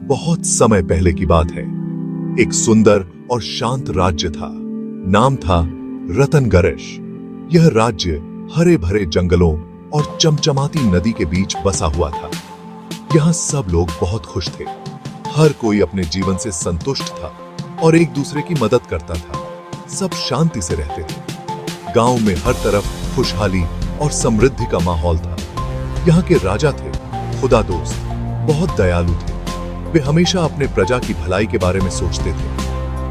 बहुत समय पहले की बात है। एक सुंदर और शांत राज्य था। नाम था रतनगरश। यह राज्य हरे भरे जंगलों और चमचमाती नदी के बीच बसा हुआ था। यहाँ सब लोग बहुत खुश थे। हर कोई अपने जीवन से संतुष्ट था और एक दूसरे की मदद करता था। सब शांति से रहते थे। गांव में हर तरफ खुशहाली और समृद्धि का माहौल था। यहाँ के राजा थे खुदा दोस्त, बहुत दयालु थे। वे हमेशा अपने प्रजा की भलाई के बारे में सोचते थे।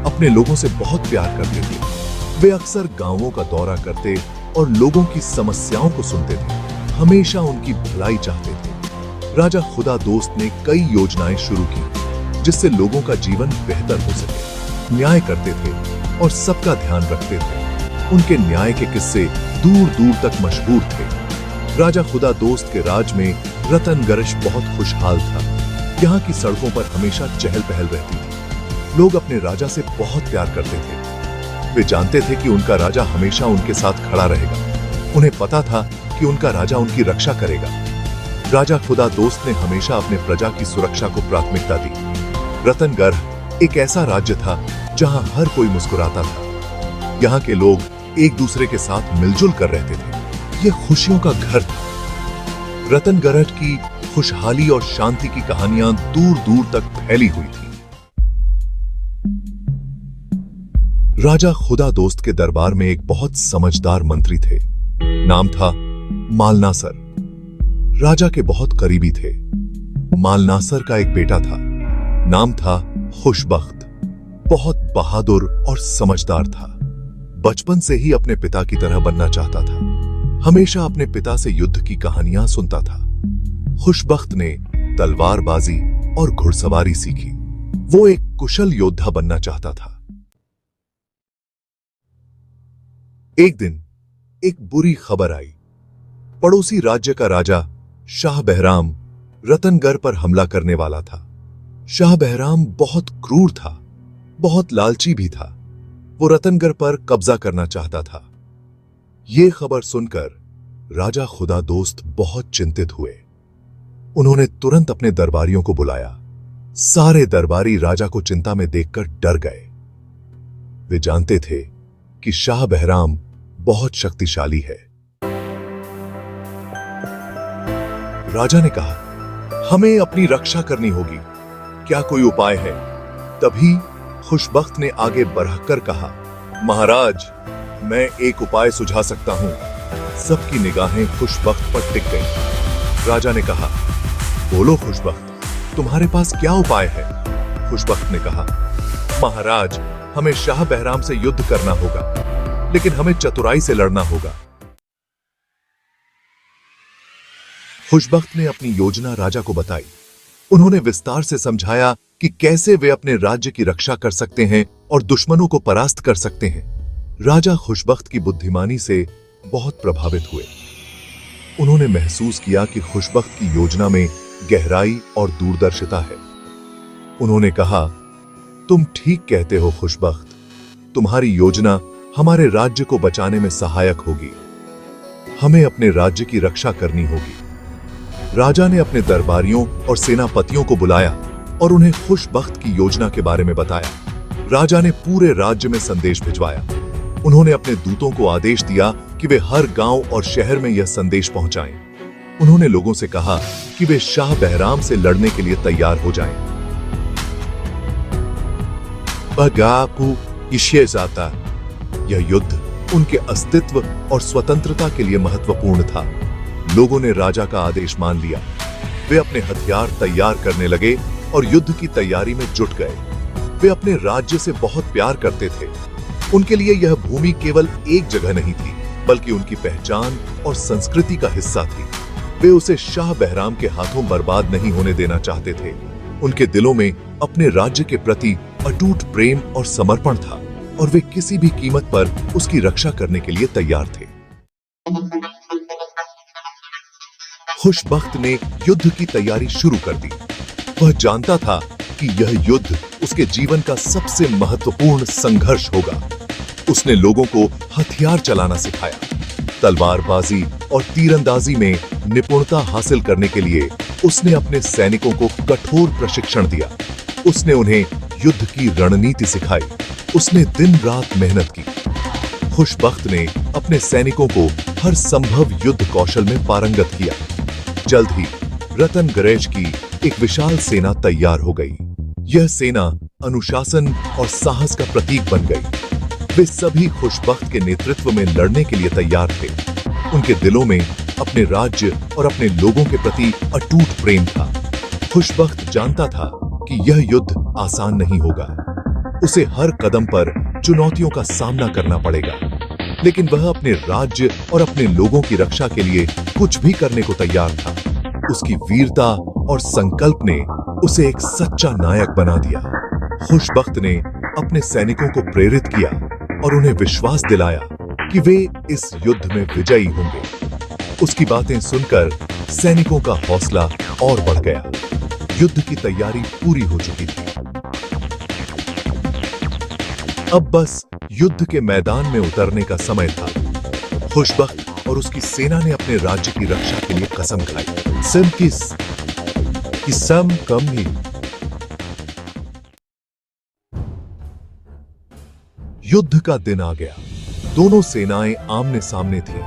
अपने लोगों से बहुत प्यार करते थे। वे अक्सर गांवों का दौरा करते और लोगों की समस्याओं को सुनते थे। हमेशा उनकी भलाई चाहते थे। राजा खुदा दोस्त ने कई योजनाएं शुरू की जिससे लोगों का जीवन बेहतर हो सके। न्याय करते थे और सबका ध्यान रखते थे। उनके न्याय के किस्से दूर दूर तक मशहूर थे। राजा खुदा दोस्त के राज में रतनगरश बहुत खुशहाल था। यहाँ की सड़कों पर हमेशा चहल पहल रहती थी। लोग अपने राजा से बहुत प्यार करते थे। वे जानते थे कि उनका राजा हमेशा उनके साथ खड़ा रहेगा। उन्हें पता था कि उनका राजा उनकी रक्षा करेगा। राजा खुदा दोस्त ने हमेशा अपने प्रजा की सुरक्षा को प्राथमिकता दी। रतनगढ़ एक ऐसा राज्य था जहां हर कोई मुस्कुराता था। यहाँ के लोग एक दूसरे के साथ मिलजुल कर रहते थे। यह खुशियों का घर था। रतनगढ़ की खुशहाली और शांति की कहानियां दूर दूर तक फैली हुई थी। राजा खुदा दोस्त के दरबार में एक बहुत समझदार मंत्री थे। नाम था मालनासर। राजा के बहुत करीबी थे। मालनासर का एक बेटा था। नाम था खुशबख्त। बहुत बहादुर और समझदार था। बचपन से ही अपने पिता की तरह बनना चाहता था। हमेशा अपने पिता से युद्ध की कहानियां सुनता था। खुशबख्त ने तलवारबाजी और घुड़सवारी सीखी। वो एक कुशल योद्धा बनना चाहता था। एक दिन एक बुरी खबर आई। पड़ोसी राज्य का राजा शाह बहराम रतनगढ़ पर हमला करने वाला था। शाह बहराम बहुत क्रूर था, बहुत लालची भी था। वो रतनगढ़ पर कब्जा करना चाहता था। ये खबर सुनकर राजा खुदा दोस्त बहुत चिंतित हुए। उन्होंने तुरंत अपने दरबारियों को बुलाया। सारे दरबारी राजा को चिंता में देखकर डर गए। वे जानते थे कि शाह बहराम बहुत शक्तिशाली है। राजा ने कहा, हमें अपनी रक्षा करनी होगी। क्या कोई उपाय है? तभी खुशबख्त ने आगे बढ़कर कहा, महाराज, मैं एक उपाय सुझा सकता हूं। सबकी निगाहें खुशबख्त पर टिक गईं। राजा ने कहा, बोलो खुशबख्त, तुम्हारे पास क्या उपाय है? खुशबख्त ने कहा, महाराज, हमें शाह बहराम से युद्ध करना होगा, लेकिन हमें चतुराई से लड़ना होगा। खुशबख्त ने अपनी योजना राजा को बताई। उन्होंने विस्तार से समझाया कि कैसे वे अपने राज्य की रक्षा कर सकते हैं और दुश्मनों को परास्त कर सकते हैं। राजा खुशबख्त की बुद्धिमानी से बहुत प्रभावित हुए। उन्होंने महसूस किया कि खुशबख्त की योजना में गहराई और दूरदर्शिता है। उन्होंने कहा, तुम ठीक कहते हो खुशबख्त, तुम्हारी योजना हमारे राज्य को बचाने में सहायक होगी। हमें अपने राज्य की रक्षा करनी होगी। राजा ने अपने दरबारियों और सेनापतियों को बुलाया और उन्हें खुशबख्त की योजना के बारे में बताया। राजा ने पूरे राज्य में संदेश भिजवाया। उन्होंने अपने दूतों को आदेश दिया कि वे हर गांव और शहर में यह संदेश पहुंचाएं। उन्होंने लोगों से कहा कि वे शाह बहराम से लड़ने के लिए तैयार हो जाएं। बगापू इशेजाता, यह युद्ध उनके अस्तित्व और स्वतंत्रता के लिए महत्वपूर्ण था। लोगों ने राजा का आदेश मान लिया। वे अपने हथियार तैयार करने लगे और युद्ध की तैयारी में जुट गए। वे अपने राज्य से बहुत प्यार करते थे। उनके लिए यह भूमि केवल एक जगह नहीं थी, बल्कि उनकी पहचान और संस्कृति का हिस्सा थी। वे उसे शाह बहराम के हाथों बर्बाद नहीं होने देना चाहते थे। उनके दिलों में अपने राज्य के प्रति अटूट प्रेम और समर्पण था और वे किसी भी कीमत पर उसकी रक्षा करने के लिए तैयार थे। खुशबख्त ने युद्ध की तैयारी शुरू कर दी। वह जानता था कि यह युद्ध उसके जीवन का सबसे महत्वपूर्ण संघर्ष होगा। उसने लोगों को हथियार चलाना सिखाया। तलवारबाजी और तीरंदाजी में निपुणता हासिल करने के लिए उसने अपने सैनिकों को कठोर प्रशिक्षण दिया। उसने उन्हें युद्ध की रणनीति सिखाई। उसने दिन रात मेहनत की। खुशबख्त ने अपने सैनिकों को हर संभव युद्ध कौशल में पारंगत किया। जल्द ही रतनगरेश की एक विशाल सेना तैयार हो गई। यह सेना अनुशासन और साहस का प्रतीक बन गई। वे सभी खुशबख्त के नेतृत्व में लड़ने के लिए तैयार थे। उनके दिलों में अपने राज्य और अपने लोगों के प्रति अटूट प्रेम था। खुशबख्त जानता था कि यह युद्ध आसान नहीं होगा। उसे हर कदम पर चुनौतियों का सामना करना पड़ेगा, लेकिन वह अपने राज्य और अपने लोगों की रक्षा के लिए कुछ भी करने को तैयार था। उसकी वीरता और संकल्प ने उसे एक सच्चा नायक बना दिया। खुशबख्त ने अपने सैनिकों को प्रेरित किया और उन्हें विश्वास दिलाया कि वे इस युद्ध में विजयी होंगे। उसकी बातें सुनकर सैनिकों का हौसला और बढ़ गया। युद्ध की तैयारी पूरी हो चुकी थी। अब बस युद्ध के मैदान में उतरने का समय था। खुशबख्त और उसकी सेना ने अपने राज्य की रक्षा के लिए कसम खाई। सिम की सम कम ही। युद्ध का दिन आ गया। दोनों सेनाएं आमने सामने थीं।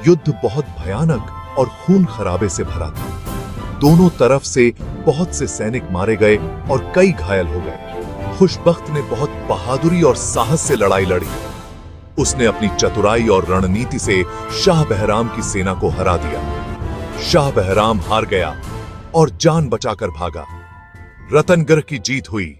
युद्ध बहुत भयानक और खून खराबे से भरा था। दोनों तरफ से बहुत से सैनिक मारे गए और कई घायल हो गए। खुशबख्त ने बहुत बहादुरी और साहस से लड़ाई लड़ी। उसने अपनी चतुराई और रणनीति से शाह बहराम की सेना को हरा दिया। शाह बहराम हार गया और जान बचाकर भागा। रतनगढ़ की जीत हुई।